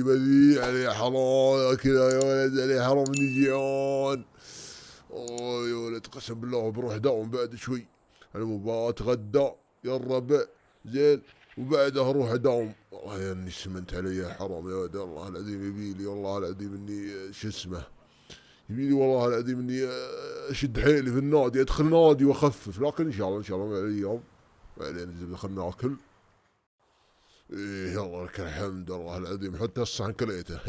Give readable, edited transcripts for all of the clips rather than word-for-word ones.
ذي عليه حرام كذا يا ولد، عليه حرام اني جيعان. اوه يا ولد قسم بالله بروح داوم بعد شوي. انا مو اتغدى يا الربع زين وبعدها اروح اداوم. والله يا اني سمنت علي حرام يا ولد، الله العظيم يبيلي والله العظيم اني شو اسمه، يبيلي والله العظيم اني اشد حيلي في النادي، ادخل نادي واخفف، لكن ان شاء الله ان شاء الله مع الايام ما علينا الزبده خلنا ناكل. ايه يلا لك الحمد الله العظيم، حتى الصحن كليته.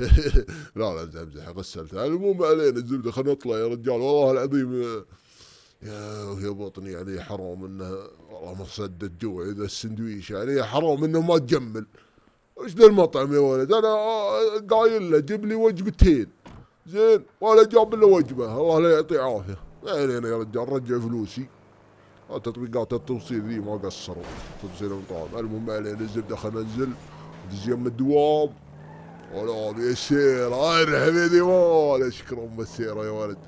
لا لا امزح غسلته، المهم ما علينا الزبده خلنا نطلع يا رجال والله العظيم. يا بطني عليه حرام انه والله ما صدت جوعي، ذا السندويش عليه حرام انه ما تجمل. ايش ذا المطعم يا ولد، انا قايل له جيب لي وجبتين زين ولا جاب الا وجبه، الله لا يعطيه عافيه. ما علينا يا رجال رجع فلوسي. تطبيقات التوصيل ذي ما قصروا، توصيل المطاعم. المهم ما علينا الزبده خلنا ننزل ندز يم الدوام. ولا ابي السيره ارحب يا ديوان، اشكر ام السيره يا ولد.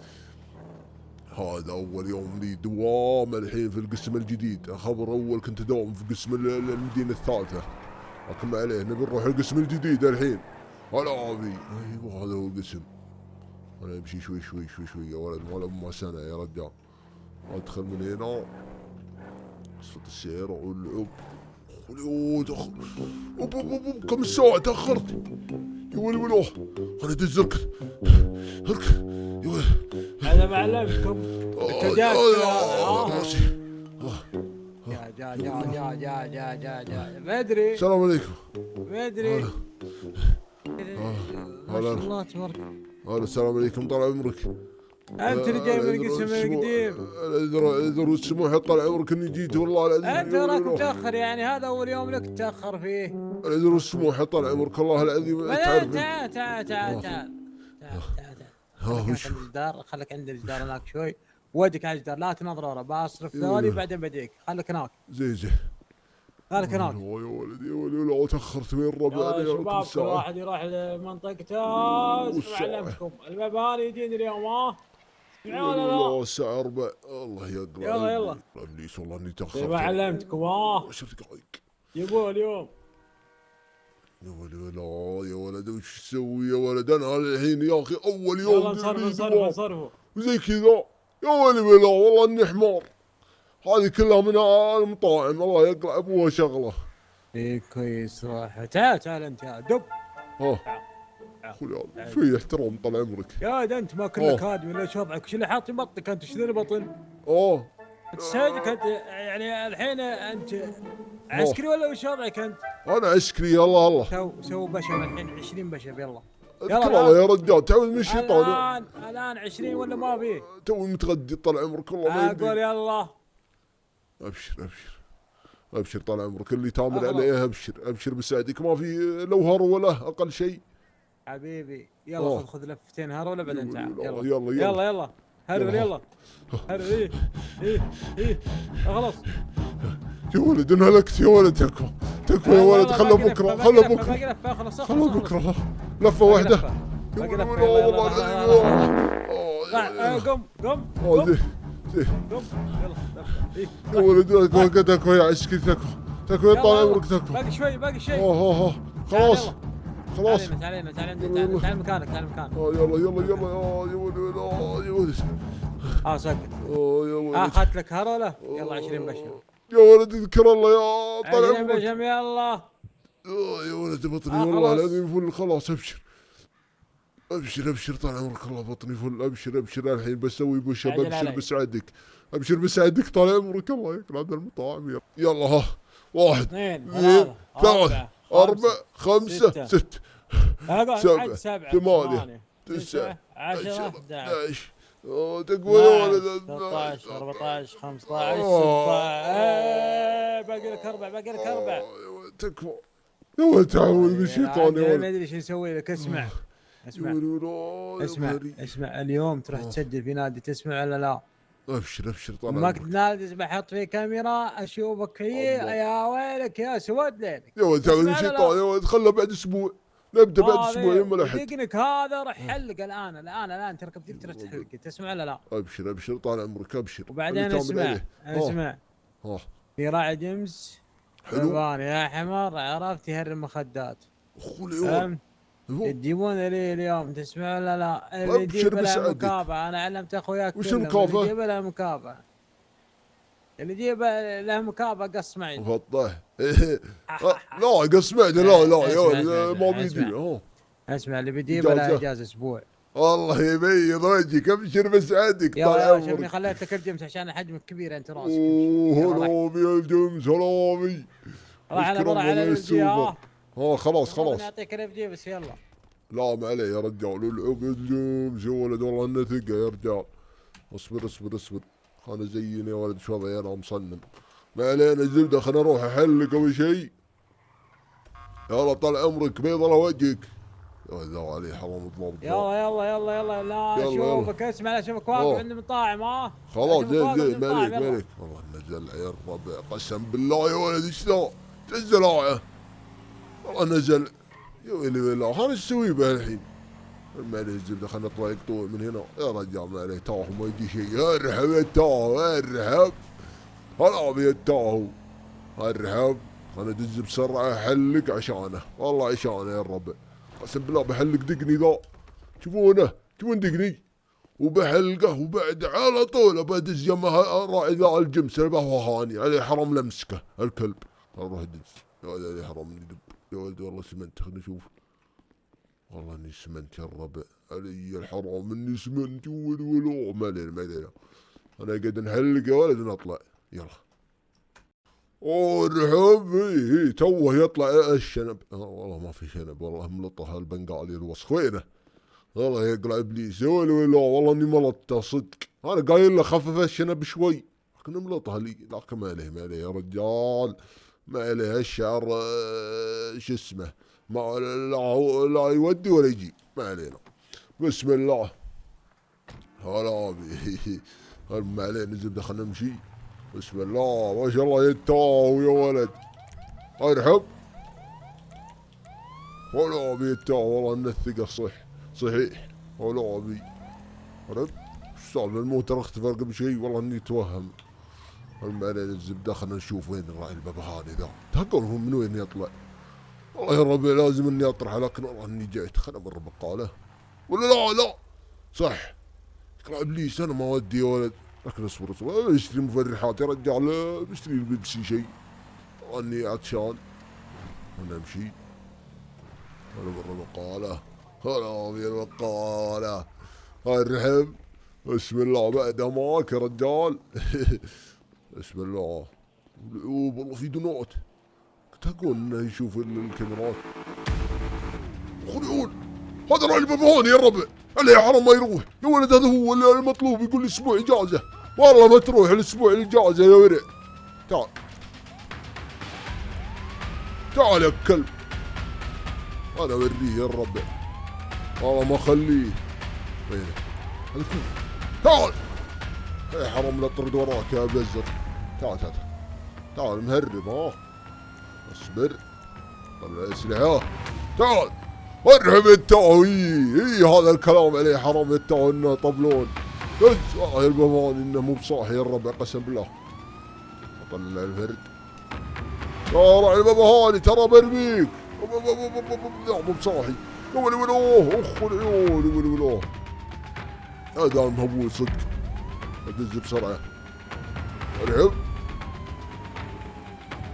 هذا اول يوم لي دوام الحين في القسم الجديد، خبر اول كنت اداوم في قسم المدينه الثالثه، لكن ما عليه نبي نروح القسم الجديد الحين. هلا ابي ايوه هذا هو القسم. انا امشي شوي شوي شوي شوي يا ولد، ما سنه يا رجال. ادخل من هنا صوت السيارة واللعب. كم الساعة تأخرت يا ولي ولوه. انا دز اركض يا ولي. انا ما علمتكم انت جاك راسي. جا ما ادري. السلام عليكم. ما ادري. ما شاء هلا الله تبارك. هلا السلام عليكم طال عمرك. انت اللي جاي من القسم القديم. دروس سموحة طال عمرك اني جيت والله العظيم. انت راك متاخر، يعني هذا اول يوم لك تاخر فيه. دروس سموحة طال عمرك الله العظيم. تعال تعال تعال تعال تعال خليك عند الجدار، خليك عند الجدار هناك شوي، ودك على الجدار لا تنظر ورا، بصرف ذولي بعدين بديك، خليك هناك. زين خليك هناك. يا ولد يا ولد لا تاخرت وين الربع يا شباب كل واحد يروح لمنطقته. علمتكم المباني يجيني اليوم ها. ولا لا الساعة 4 الله يقرأ. يلا يلا ابليس والله اني تاخرت. ما علمتكم ها. 10 دقائق يبغوا اليوم. يا ولد لا يا ولد وش تسوي يا ولد، انا الحين يا اخي اول يوم. يلا نصرفوا وزي كذا يا ولي ولا والله اني حمار. هذه كلها من المطاعم الله يقرأ ابوها شغله. ايه كويس راح. تعال انت يا دب. اخوي شوي احترام طال عمرك. يا ده انت ما كلك هادي ولا وضعك؟ وش اللي حاط في بطنك انت؟ ايش ذا البطن؟ انت سيدك انت يعني الحين انت عسكري ولا وش وضعك انت؟ انا عسكري يلا الله. سو بشر الحين 20 بشر يلا. يلا يا رجال تعود من الشيطان. الان 20 ولا ما فيه؟ توي متغدي طال عمرك والله ما اقول يلا. ابشر طال عمرك اللي تامر عليه. ابشر بسعدك ما في لو هرولة اقل شيء حبيبي. يلا خذ لفتين هرولة بعدين تعال. يلا هرول يلا. هرول ايه خلاص يا ولد انهلكت يا ولد. تكفى يا ولد. خله بكره لفه واحده. قم يا ولد تكفى يا عسكري تكفى طال عمرك تكفى. باقي شيء خلاص تعال مكانك يلا يا ولد سكت. يا ولد اخذت لك هرولة. يلا 20 بشر يا ولد اذكر الله يا طال عمرك. 20 بشر يلا. يا ولد بطني والله العظيم فل. خلاص ابشر طال عمرك الله بطني فل. ابشر الحين بسوي بوش. ابشر بسعدك طال عمرك الله يقلع المطاعم. يلا ها 1 2 3 4 5 6 7 8 9 10 11 تقوى يا ولد 13 14 15 16 باقي لك 4 تكفى يا ولد. تعود بالشيطان يا ولد. ما ادري ايش نسوي لك. اسمع اليوم تروح تسجل في نادي، تسمع ولا لا؟ ابشر طال عمرك. ماكدونالدز بحط فيه كاميرا اشوفك فيه. يا ويلك يا سود ليلك يا ولد. تعود بالشيطان يا ولد. خله بعد اسبوع نبدا بعد اسبوع يوم الاحد. دقنك هذا راح حلق الان تركب تروح تحلق. تسمع ولا لا؟ ابشر طال عمرك ابشر. وبعدين اسمع في راعي جيمس حلو يا حمار، عرفت يهرم مخدات. اخوي تجيبون لي اليوم تسمع ولا لا؟ اللي ابشر يجيب له بسعدك. مكافأة، انا علمت اخوياك وش كلهم، المكافأة؟ اللي يجيب له مكافأة، اللي يجيب له مكافأة قص معي. فطه. لا قص معده، لا لا يا اسمع ولد ما بيدي. اسمع اسمع، اللي بيجيب له اجازه. اجازة اسبوع. والله يبيض وجهك، ابشر بسعدك طال يلا شوفني عمرك. خليت لك الجمس عشان حجمك كبير انت راسك. اوه يلا روح هلامي يا الجمس هلامي. روح، انا اشكر بروح الله على من الجي. السوبر. خلاص خلاص. اعطيك الفجي بس يلا. لا ما عليه يا رجال، العب يا الجمس يا ولد، والله انه ثقة يا رجال. اصبر اصبر اصبر، انا زين يا ولد شوي انا مصنن. ما علينا زبده، خلنا نروح احلق اول شيء. يلا طال عمرك بيض الله وجهك. يا ولد لا عليه حرام الضبط. يلا يلا يلا يلا، لا يلا يلا. اشوفك، اسمع لا اشوفك واقف عند المطاعم. خلاص اشوفك واقف عند زين المطاعم. مالك يلا مالك. والله نزل يا الربع، قسم بالله يا ولد ايش ذا؟ الزراعه والله نزل. يا ويلي ويلي، انا ايش اسوي به الحين؟ ما عليه الزبده، خلنا نطلع يقطوع من هنا. يا رجال ما عليه، تاهو ما يجي شيء. ارحب يا تاهو ارحب. هلا بيا التاهو ارحب. انا ادز بسرعه احلق عشانه، والله عشانه يا الربع. قسم بالله بحلق دقني ذا، شوفونه شوفون دقني. وبحلقه وبعد على طول بدز يمها راعي ذا الجمس البهوهاني عليه حرام لمسكه الكلب. اروح ادز يا ولد عليه حرام يدب. يا ولد والله سمنت، خلينا نشوف. والله اني سمنت يا الربع، علي الحرام اني سمنت. ولو ولو ما علينا ما علينا، انا قاعد نحلق يا ولد ونطلع. يلا ارحب. هي توه يطلع الشنب. والله ما في شنب، والله ملطه البنغالي الوسخ وينه. والله يقلع ابليس. يا ويلي ويلي، والله اني ملطه صدق. انا قايل له خفف الشنب شوي، لكن ملطه لي. لكن ما عليه ما عليه يا رجال، ما عليه الشعر شو اسمه، ما لا يودي ولا يجي، ما علينا. بسم الله. هلا بي. ما علينا زبده، خلنا نمشي. بسم الله ما شاء الله يتاو يا ولد. ارحب. هلا بي يتاو، والله ان الثقة صحيح. هلا بي. ارحب. ايش صار الموتر اختفى قبل شيء، والله اني توهم. ما علينا الزبده، خلنا نشوف وين الراعي الببهاني ذا. تهقونهم من وين يطلع. والله يا ربي لازم اني اطرح، لكن والله اني جيت. خلنا امر بقاله ولا لا لا. صح يقرا ابليس، انا ما ودي يا ولد. لكن اصبر اصبر، اشتري مفرحات يا رجال، بشتري البيبسي شيء. اني عطشان. انا امشي. انا مره بقاله. هلا بيا البقاله. ارحب. بسم الله بعد ماك يا رجال. بسم الله. العيوب والله في دونات. تقول انه يشوف الكاميرات. خلعون. هذا راعي الببهاني يا الربع، عليه حرام ما يروح يا ولد. هذا هو المطلوب، يقول لي اسبوع اجازه. والله ما تروح الاسبوع الاجازه يا ورع. تعال تعال يا كلب، انا اوريه يا الربع. والله ما اخليه. وينه؟ هذا كله. تعال يا حرام لا تطرد وراك يا بزر. تعال تعال تعال مهرب. اصبر. طلع الاسلحه. تعال ارحب التاو. هي هذا الكلام عليه حرام التاو انه طبلون. والله البمان انه مو بصاحي يا الربع، قسم بالله. اطلع الفرد. يا راعي الببهاني ترى برميك. لا مو بصاحي. يا ولي ولوه اخ العيون. يا ولي ولوه. هذا مهبول صدق. ادز بسرعه. ارحب.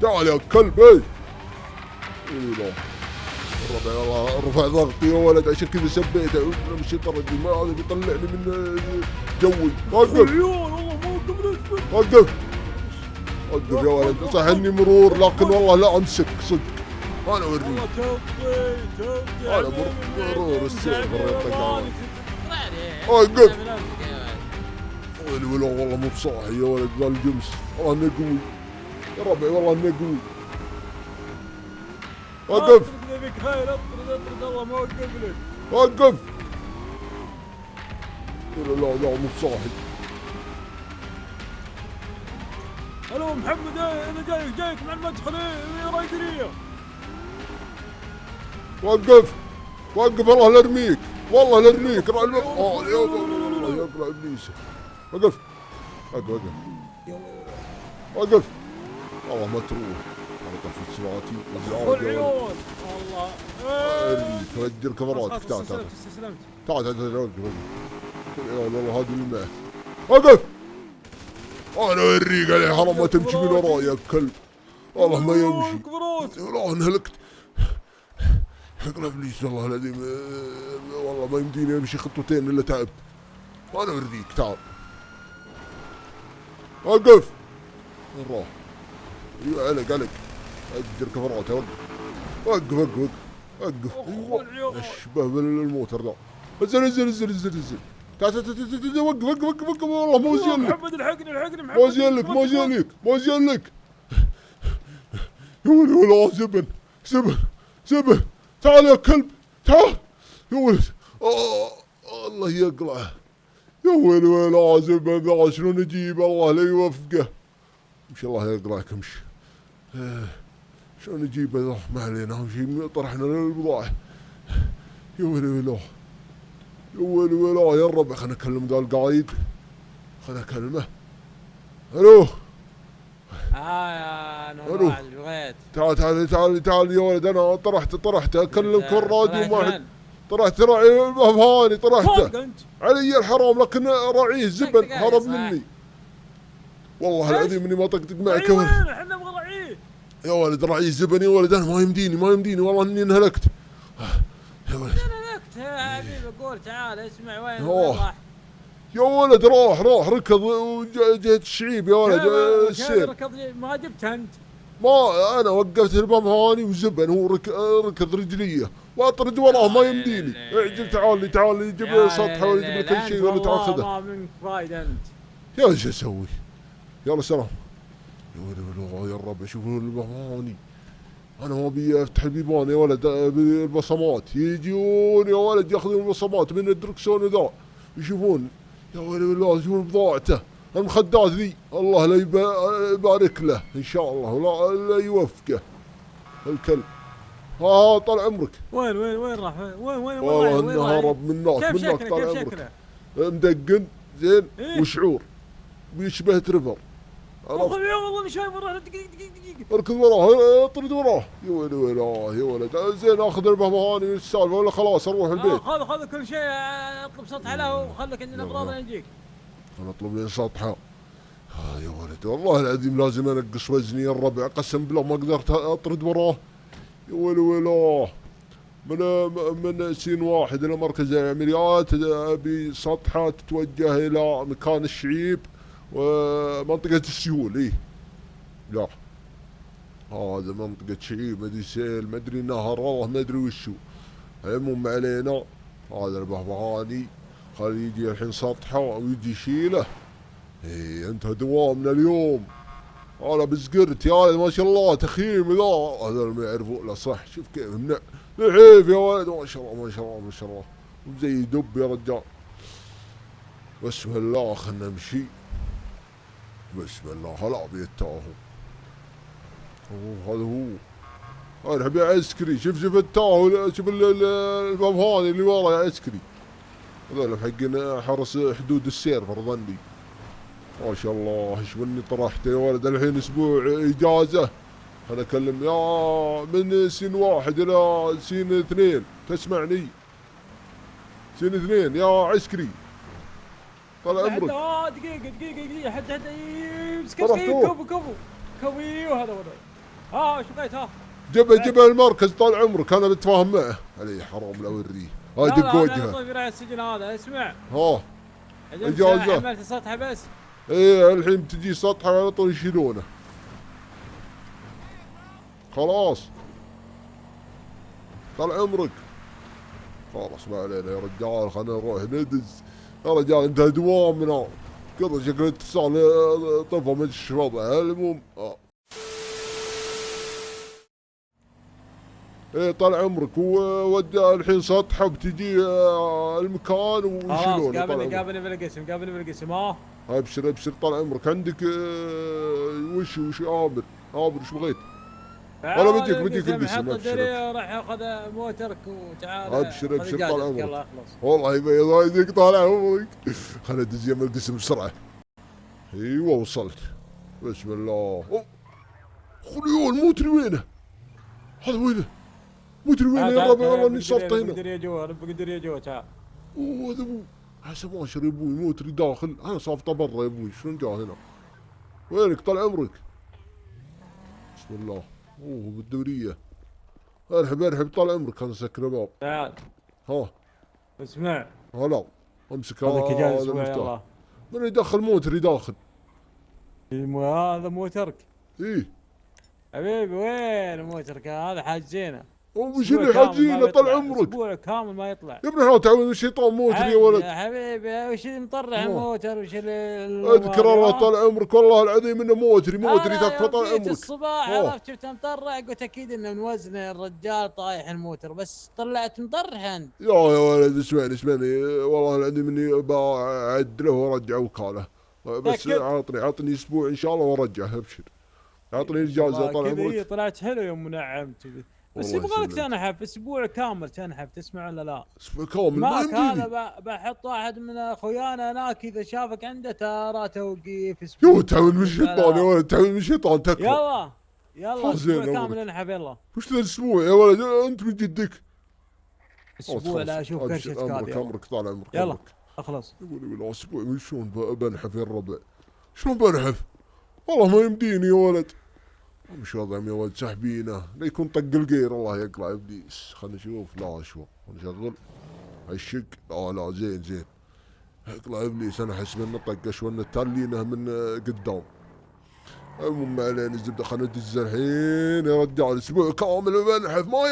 تعال يا كلب. اي ولوه الربع. والله رفع ضغطي يا ولد، عشان كذا سبيته. مشيت الرجل، ما هذا بيطلعني من جوي. وقف وقف وقف يا ولد. صح اني مرور، لكن والله لا امسك صدق. انا اوريك. انا مرور السيف الريطة. وقف. ويلي ولا والله مو بصاحي يا ولد ذا الجمس. والله انه قوي يا ربعي، والله انه قوي. وقف. اطرد الله ما وقف لك. وقف. لا لا مو بصاحي. الو محمد، انا جايك مع المدخل يا رايدريه. وقف وقف، والله لا ارميك، والله لا ارميك. يا يقرا ابليس. وقف وقف وقف وقف. والله ما تروح. اطلع في سرعتي. والعيون والله. فجر كفراتك. تعال استسلمت. تعال وقف. يا والله هذه الماء. وقف. انا اوريك عليه حرام ما تمشي من وراي يا كلب. والله ما يمشي. والله انهلكت. حقنا ابليس والله العظيم. والله ما يمديني امشي خطوتين الا تعبت. وانا اوريك. تعال. وقف. وين راح؟ ايوه علق. اجر كفراته. وقف. ايوه اشبه بالموتر ذا. انزل. تعال وقف. والله مو زين لك. محمد الحقني مو زين لك. يا ولد والله زبن. تعال يا كلب. تعال يا ولد. الله يقلعه. يا ولد زبن ذا شلون نجيب؟ الله لا يوفقه. امشي الله يقلعك امشي. شلون نجيبه ذا؟ ما علينا اهم شيء طرحنا للبضاعة. يا ويلو يا الربع. خلنا نكلم ذا القايد. خلنا نكلمه. الو. يا نور بغيت. تعال يا ولد. انا طرحت اكلمك الراديو ما حد. طرحت راعي هاني طرحته علي الحرام لكن راعيه زبن هرب مني. والله العظيم اني ما طقطق معك يا ولد. احنا نبغى راعيه يا ولد. راعيه زبن يا ولد. انا ما يمديني والله اني انهلكت يا ولد. انهلكت يا حبيبي. قول تعال اسمع وين راح يا ولد؟ راح ركض وجهة الشعيب يا ولد. السير ركض. ما جبت انت؟ ما انا وقفت البام هاني وزبن هو ركض رجليه واطرد وراه ما يمديني. اعجل تعال لي جيب لي سطحه ولا جيب لك اي شيء ولا تاخذه. ما منك فايده انت. يا ايش اسوي؟ يلا سلام. يا ولد يا الربع شوفوا البام هاني. انا ما ابي افتح البيبان يا ولد بالبصمات. يجون يا ولد ياخذون البصمات من الدركسون ذا يشوفون. يا ولد والله يشوفون بضاعته المخدات ذي. الله لا يبارك له ان شاء الله ولا لا يوفقه الكلب. طال عمرك. وين راح؟ وين والله انه هرب منك طال عمرك. مدقن زين. إيه؟ وشعور بيشبه تريفر. والله مش شايف وراه. دقيقة اركض وراه اطرد وراه. يا ولد زين. اخذ البهماني السالفه ولا خلاص اروح البيت؟ خذ كل شيء. اطلب سطح له وخليك عندنا اغراض نجيك. انا اطلب لي سطحه. يا ولد والله العظيم لازم انقص وزني يا الربع. قسم بالله ما قدرت اطرد وراه. يا ولد من سين واحد الى مركز العمليات. ابي سطحه تتوجه الى مكان الشعيب ومنطقه السيول. ايه لا هذا منطقة شعيب ما ادري سيل ما ادري نهر والله ما ادري وشو. المهم ما علينا. هذا البهبهاني خليه يجي الحين سطحه ويجي يشيله. ايه انت دوامنا اليوم. انا بزقرت يا ولد ما شاء الله تخييم ذا. هذول ما يعرفون له صح. شوف كيف نحيف يا ولد ما شاء الله زي دب يا رجال. بسم الله خلنا نمشي. بسم الله هلا بيتاهو. هذا هو. انا ابي عسكري. شوف التاهو. شوف البهبهاني اللي ورا عسكري. هذول حقين حرس حدود السيرفر ظني. ما شاء الله ايش مني طرحت يا ولد. الحين اسبوع اجازه. انا اكلم يا من سين واحد الى سين اثنين. تسمعني؟ سين اثنين يا عسكري. طال عمرك. دقيقة حد يمسك كوي وهذا شو بغيت؟ جبه المركز طال عمرك. انا بتفاهم معه. علي حرام لا اوريه. دق وجهه. طيب راعي السجن هذا. اسمع اجازه. عملت سطحه بس. ايه الحين تجي سطحه على طول يشيلونه. خلاص طال عمرك. خلاص ما علينا يا رجال. خلينا نروح ندز يا رجال. انت دوامنا كذا شكل اتصال طفى ما ادري وضعه. المهم ايه طال عمرك. وودى الحين سطحه بتجي المكان ويشيلونه. قابلني بالقسم. ابشر طال عمرك. عندك وش عامر وش بغيت؟ ولا بديك القسم. ابشر راح ياخذ موترك وتعال. ابشر طال عمرك. والله يبيض يديك طال عمرك. خلنا ادز يم القسم بسرعه. ايوه وصلت. بسم الله. خليون موتري وينه؟ هذا وينه؟ موتري وينه يا ربع والله اني صفطه هنا. بقدر يا جو بقدر يا جو تعال. اوه هذا ابوي هسه ماشر يا ابوي موتري داخل انا صافطه برا يا ابوي شلون جا هنا؟ وينك طال عمرك؟ بسم الله اوه بالدورية ارحب ارحب طال عمرك انا سكر الباب. تعال ها اسمع هلا امسك هذاك جالس هذا اسبوع المفتاح. يلا. من يدخل موتري داخل؟ هذا موترك ايه حبيبي وين موترك هذا حاجينا. وش اللي حاجينا طال عمرك؟ اسبوع كامل ما يطلع يا ابني احنا تعود من الشيطان موتري يا ولد. يا حبيبي وش اللي مطرح الموتر وش اللي اذكر الله طال عمرك والله العظيم انه موتري تكفى طال عمرك. الصباح عرفت شفته مطرح قلت اكيد انه من وزن الرجال طايح الموتر بس طلعت مطرح انت. يا ولد اسمعني والله العظيم اني بعدله وارجع وكاله بس عطني اسبوع ان شاء الله وارجعه ابشر. اعطني اجازه طال عمرك. طلعت حلو يوم منعمت بس يبغى لك تنحف اسبوع كامل تنحف تسمع ولا لا؟ اسبوع كامل ما ماك يمديني. هذا بحط واحد من اخويانا هناك اذا شافك عنده ترى توقيف اسبوع. يو تعود من الشيطان يا ولد تعود من الشيطان تكفى. يلا اسبوع كامل انحف يلا. وش ذا الاسبوع يا ولد انت من جدك؟ اسبوع لا اشوف كرشتك هذه. عمرك طال عمرك يلا اخلص. يقول لي والله اسبوع من شلون بنحف يا الربع؟ شلون بنحف؟ والله ما يمديني يا ولد. مش وضعهم يا ولد سحبينه لا يكون طق القير الله يقلع ابليس. خلنا نشوف لا شوف نشغل الشق لا زين يقلع ابليس انا احس انه طقش وانه تالينه من قدام. المهم ما علينا الزبده خلنا ندز الحين يا رجال اسبوع كامل بنحف ما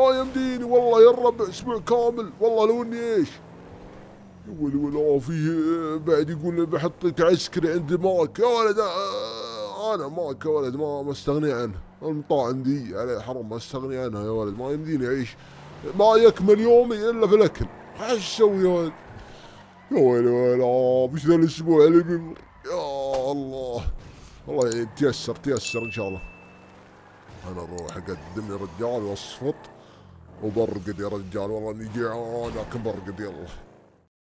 يمديني والله يا الربع اسبوع كامل والله لو اني ايش يقول ولا فيه بعد يقول بحطك عسكري عند ماك يا ولد. انا ماك يا ولد ما استغني عنه المطاعم دي على حرام ما استغني عنها يا ولد ما يمديني اعيش ما يكمل يومي الا في الاكل. ايش اسوي يا ولد؟ يا ولد وش ذا الاسبوع اللي بيمر يا الله والله تيسر ان شاء الله. انا اروح اقدم يا رجال واصفط وبرقد يا رجال والله اني جيعان لكن برقد يلا.